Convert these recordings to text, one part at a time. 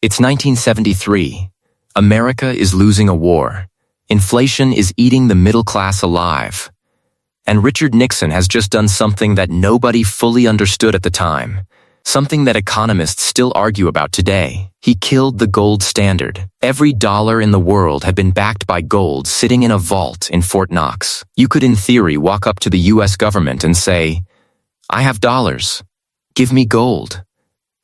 It's 1973. America is losing a war. Inflation is eating the middle class alive. And Richard Nixon has just done something that nobody fully understood at the time. Something that economists still argue about today. He killed the gold standard. Every dollar in the world had been backed by gold sitting in a vault in Fort Knox. You could in theory walk up to the US government and say, "I have dollars. Give me gold."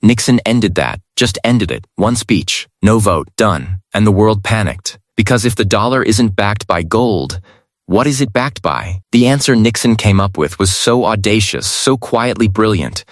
Nixon ended that, just ended it. One speech, no vote, done. And the world panicked. Because if the dollar isn't backed by gold, what is it backed by? The answer Nixon came up with was so audacious, so quietly brilliant,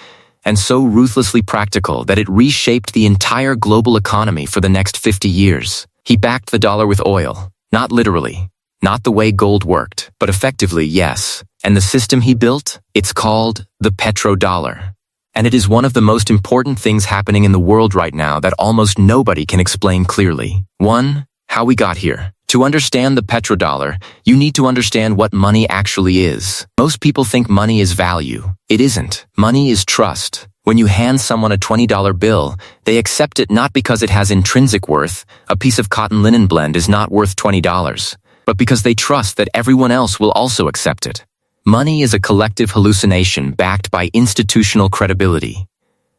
and so ruthlessly practical that it reshaped the entire global economy for the next 50 years. He backed the dollar with oil. Not literally. Not the way gold worked, but effectively, yes. And the system he built? It's called the petrodollar. And it is one of the most important things happening in the world right now that almost nobody can explain clearly. 1. How we got here. To understand the petrodollar, you need to understand what money actually is. Most people think money is value. It isn't. Money is trust. When you hand someone a $20 bill, they accept it not because it has intrinsic worth. A piece of cotton linen blend is not worth $20, but because they trust that everyone else will also accept it. Money is a collective hallucination backed by institutional credibility.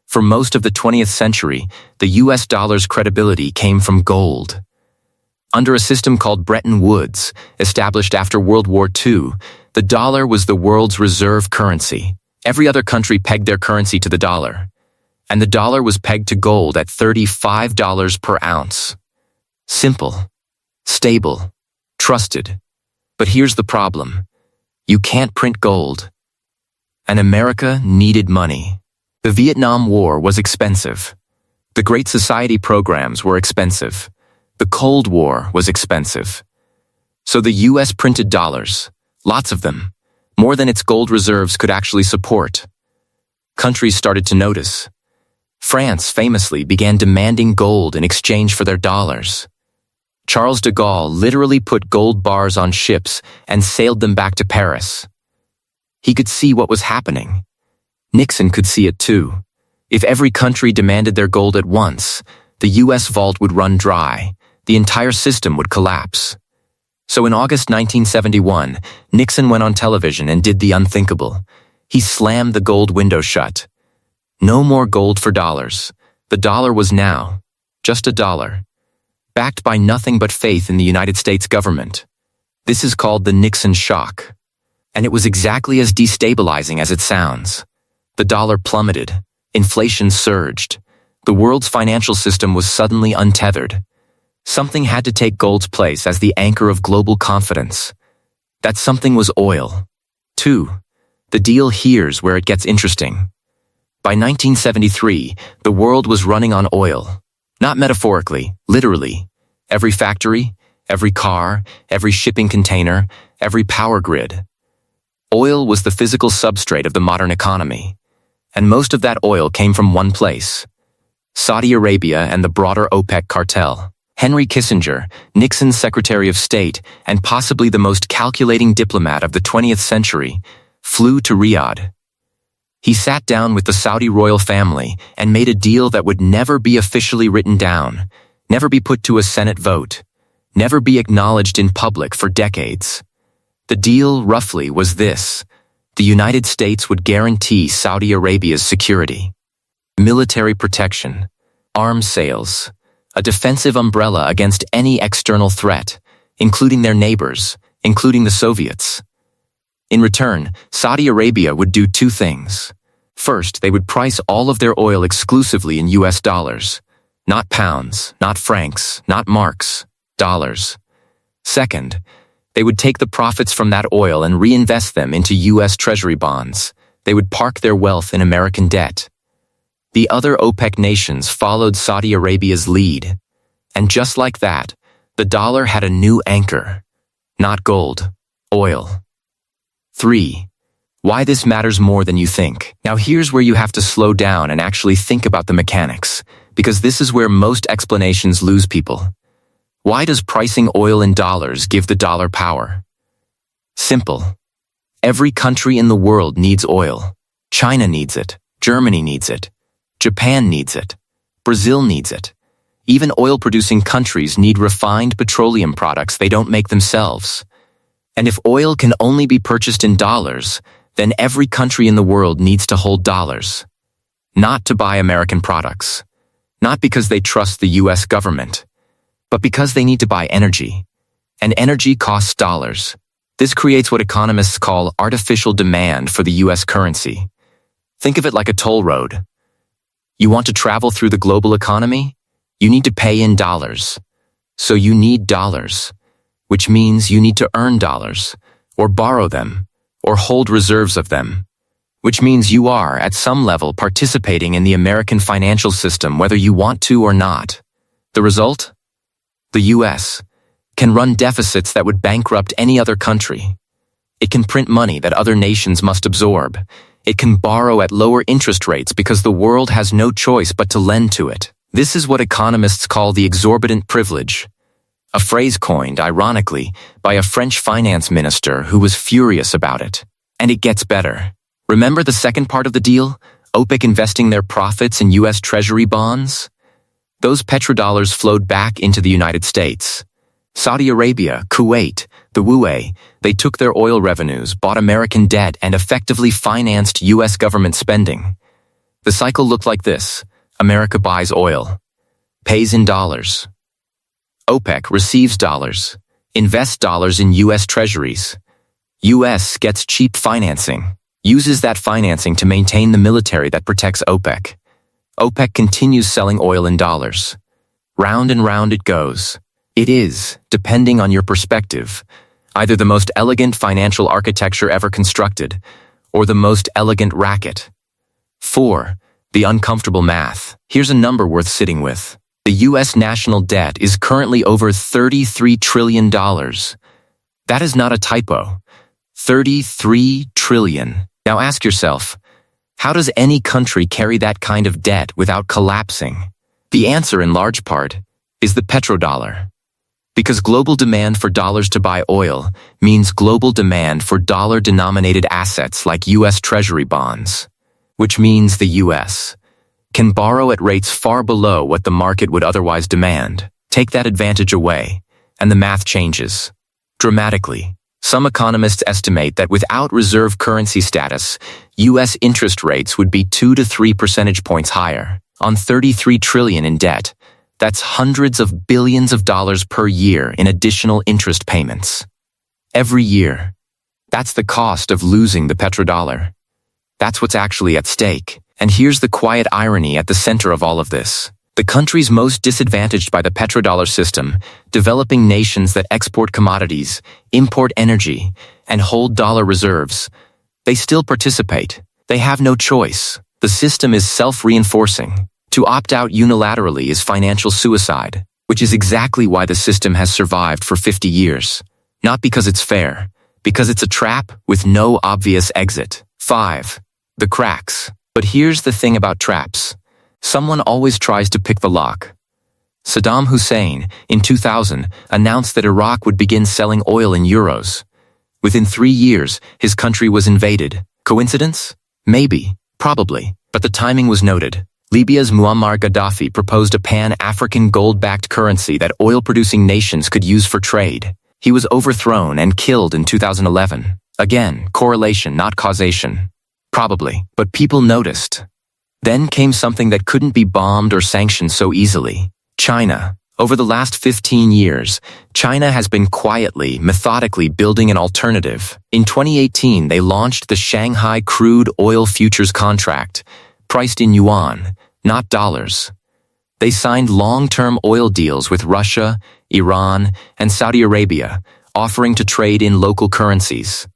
For most of the 20th century, the US dollar's credibility came from gold. Under a system called Bretton Woods, established after World War II, the dollar was the world's reserve currency. Every other country pegged their currency to the dollar, and the dollar was pegged to gold at $35 per ounce. Simple, stable, trusted. But here's the problem. You can't print gold. And America needed money. The Vietnam War was expensive. The Great Society programs were expensive. The Cold War was expensive. So the US printed dollars, lots of them, more than its gold reserves could actually support. Countries started to notice. France famously began demanding gold in exchange for their dollars. Charles de Gaulle literally put gold bars on ships and sailed them back to Paris. He could see what was happening. Nixon could see it too. If every country demanded their gold at once, the US vault would run dry. The entire system would collapse. So in August 1971, Nixon went on television and did the unthinkable. He slammed the gold window shut. No more gold for dollars. The dollar was now just a dollar, backed by nothing but faith in the United States government. This is called the Nixon shock. And it was exactly as destabilizing as it sounds. The dollar plummeted. Inflation surged. The world's financial system was suddenly untethered. Something had to take gold's place as the anchor of global confidence. That something was oil. 2. The deal here's where it gets interesting. By 1973, the world was running on oil. Not metaphorically, literally. Every factory, every car, every shipping container, every power grid. Oil was the physical substrate of the modern economy. And most of that oil came from one place: Saudi Arabia and the broader OPEC cartel. Henry Kissinger, Nixon's Secretary of State and possibly the most calculating diplomat of the 20th century, flew to Riyadh. He sat down with the Saudi royal family and made a deal that would never be officially written down, never be put to a Senate vote, never be acknowledged in public for decades. The deal, roughly, was this: the United States would guarantee Saudi Arabia's security. Military protection, arms sales, a defensive umbrella against any external threat, including their neighbors, including the Soviets. In return, Saudi Arabia would do two things. First, they would price all of their oil exclusively in US dollars. Not pounds, not francs, not marks, dollars. Second, they would take the profits from that oil and reinvest them into US Treasury bonds. They would park their wealth in American debt. The other OPEC nations followed Saudi Arabia's lead. And just like that, the dollar had a new anchor. Not gold, oil. 3. Why this matters more than you think. Now here's where you have to slow down and actually think about the mechanics, because this is where most explanations lose people. Why does pricing oil in dollars give the dollar power? Simple. Every country in the world needs oil. China needs it. Germany needs it. Japan needs it. Brazil needs it. Even oil-producing countries need refined petroleum products they don't make themselves. And if oil can only be purchased in dollars, then every country in the world needs to hold dollars. Not to buy American products. Not because they trust the US government, but because they need to buy energy. And energy costs dollars. This creates what economists call artificial demand for the US currency. Think of it like a toll road. You want to travel through the global economy? You need to pay in dollars. So you need dollars, which means you need to earn dollars, or borrow them, or hold reserves of them, which means you are, at some level, participating in the American financial system whether you want to or not. The result? The US can run deficits that would bankrupt any other country. It can print money that other nations must absorb. It can borrow at lower interest rates because the world has no choice but to lend to it. This is what economists call the exorbitant privilege, a phrase coined, ironically, by a French finance minister who was furious about it. And it gets better. Remember the second part of the deal? OPEC investing their profits in US Treasury bonds? Those petrodollars flowed back into the United States. Saudi Arabia, Kuwait, the UAE, they took their oil revenues, bought American debt, and effectively financed US government spending. The cycle looked like this. America buys oil, pays in dollars. OPEC receives dollars, invests dollars in US treasuries. US gets cheap financing, uses that financing to maintain the military that protects OPEC. OPEC continues selling oil in dollars. Round and round it goes. It is, depending on your perspective, either the most elegant financial architecture ever constructed, or the most elegant racket. 4. The uncomfortable math. Here's a number worth sitting with. The US national debt is currently over $33 trillion. That is not a typo. 33 trillion. Now ask yourself, how does any country carry that kind of debt without collapsing? The answer, in large part, is the petrodollar. Because global demand for dollars to buy oil means global demand for dollar-denominated assets like US Treasury bonds, which means the US can borrow at rates far below what the market would otherwise demand. Take that advantage away, and the math changes dramatically. Some economists estimate that without reserve currency status, US interest rates would be 2 to 3 percentage points higher. On 33 trillion in debt, that's hundreds of billions of dollars per year in additional interest payments. Every year. That's the cost of losing the petrodollar. That's what's actually at stake. And here's the quiet irony at the center of all of this. The countries most disadvantaged by the petrodollar system, developing nations that export commodities, import energy, and hold dollar reserves, they still participate. They have no choice. The system is self-reinforcing. To opt out unilaterally is financial suicide, which is exactly why the system has survived for 50 years. Not because it's fair, because it's a trap with no obvious exit. 5. The cracks. But here's the thing about traps. Someone always tries to pick the lock. Saddam Hussein, in 2000, announced that Iraq would begin selling oil in euros. Within 3 years, his country was invaded. Coincidence? Maybe. Probably. But the timing was noted. Libya's Muammar Gaddafi proposed a pan-African gold-backed currency that oil-producing nations could use for trade. He was overthrown and killed in 2011. Again, correlation, not causation. Probably. But people noticed. Then came something that couldn't be bombed or sanctioned so easily. China. Over the last 15 years, China has been quietly, methodically building an alternative. In 2018, they launched the Shanghai Crude Oil Futures Contract, priced in yuan, not dollars. They signed long-term oil deals with Russia, Iran, and Saudi Arabia, offering to trade in local currencies.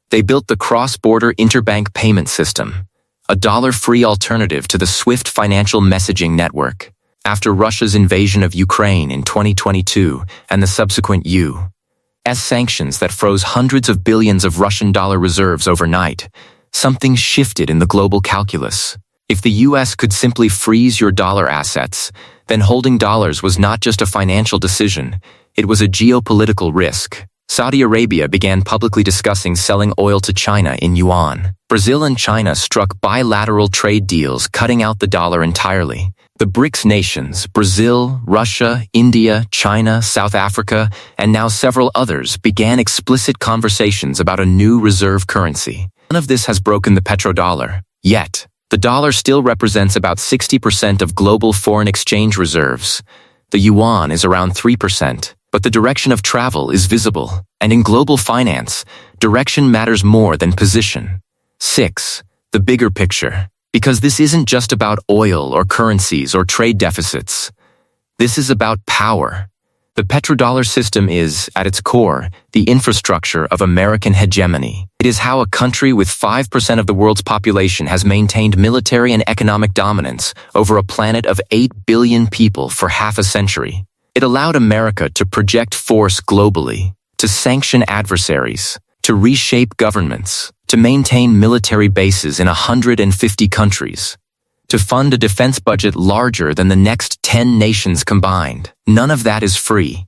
They built the cross-border interbank payment system, a dollar-free alternative to the SWIFT financial messaging network. After Russia's invasion of Ukraine in 2022 and the subsequent U.S. sanctions that froze hundreds of billions of Russian dollar reserves overnight, something shifted in the global calculus. If the US could simply freeze your dollar assets, then holding dollars was not just a financial decision, it was a geopolitical risk. Saudi Arabia began publicly discussing selling oil to China in yuan. Brazil and China struck bilateral trade deals, cutting out the dollar entirely. The BRICS nations, Brazil, Russia, India, China, South Africa, and now several others began explicit conversations about a new reserve currency. None of this has broken the petrodollar. Yet, the dollar still represents about 60% of global foreign exchange reserves. The yuan is around 3%, but the direction of travel is visible. And in global finance, direction matters more than position. 6. The bigger picture. Because this isn't just about oil or currencies or trade deficits. This is about power. The petrodollar system is, at its core, the infrastructure of American hegemony. It is how a country with 5% of the world's population has maintained military and economic dominance over a planet of 8 billion people for half a century. It allowed America to project force globally, to sanction adversaries, to reshape governments, to maintain military bases in 150 countries, to fund a defense budget larger than the next 10 nations combined. None of that is free.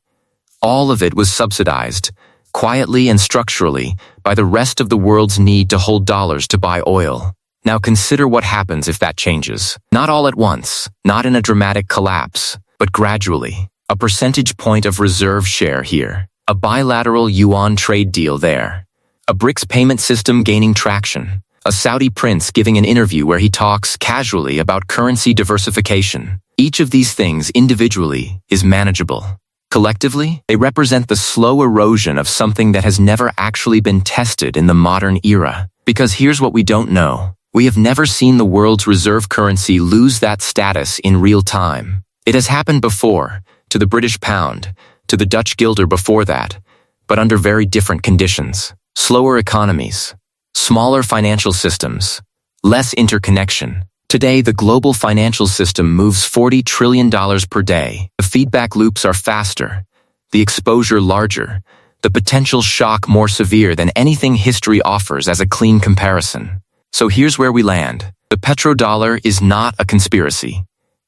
All of it was subsidized, quietly and structurally, by the rest of the world's need to hold dollars to buy oil. Now consider what happens if that changes. Not all at once, not in a dramatic collapse, but gradually. A percentage point of reserve share here, a bilateral yuan trade deal there, a BRICS payment system gaining traction, a Saudi prince giving an interview where he talks casually about currency diversification. Each of these things individually is manageable. Collectively, they represent the slow erosion of something that has never actually been tested in the modern era. Because here's what we don't know. We have never seen the world's reserve currency lose that status in real time. It has happened before, to the British pound, to the Dutch guilder before that, but under very different conditions. Slower economies, smaller financial systems, less interconnection. Today, the global financial system moves $40 trillion per day. The feedback loops are faster, the exposure larger, the potential shock more severe than anything history offers as a clean comparison. So here's where we land. The petrodollar is not a conspiracy.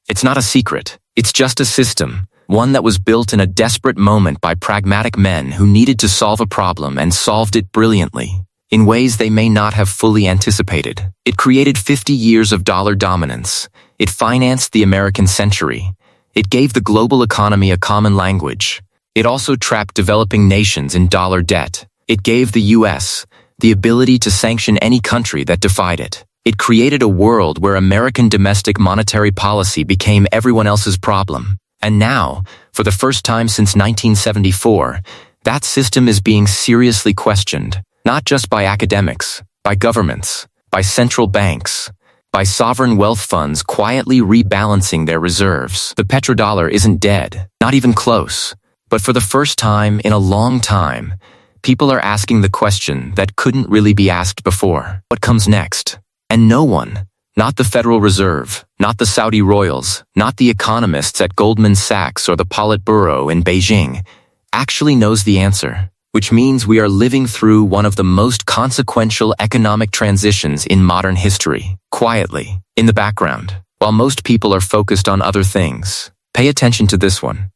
It's not a secret. It's just a system. One that was built in a desperate moment by pragmatic men who needed to solve a problem and solved it brilliantly, in ways they may not have fully anticipated. It created 50 years of dollar dominance. It financed the American century. It gave the global economy a common language. It also trapped developing nations in dollar debt. It gave the U.S. the ability to sanction any country that defied it. It created a world where American domestic monetary policy became everyone else's problem. And now, for the first time since 1974, that system is being seriously questioned, not just by academics, by governments, by central banks, by sovereign wealth funds quietly rebalancing their reserves. The petrodollar isn't dead, not even close. But for the first time in a long time, people are asking the question that couldn't really be asked before. What comes next? And no one, not the Federal Reserve, not the Saudi royals, not the economists at Goldman Sachs or the Politburo in Beijing, actually knows the answer, which means we are living through one of the most consequential economic transitions in modern history, quietly, in the background, while most people are focused on other things. Pay attention to this one.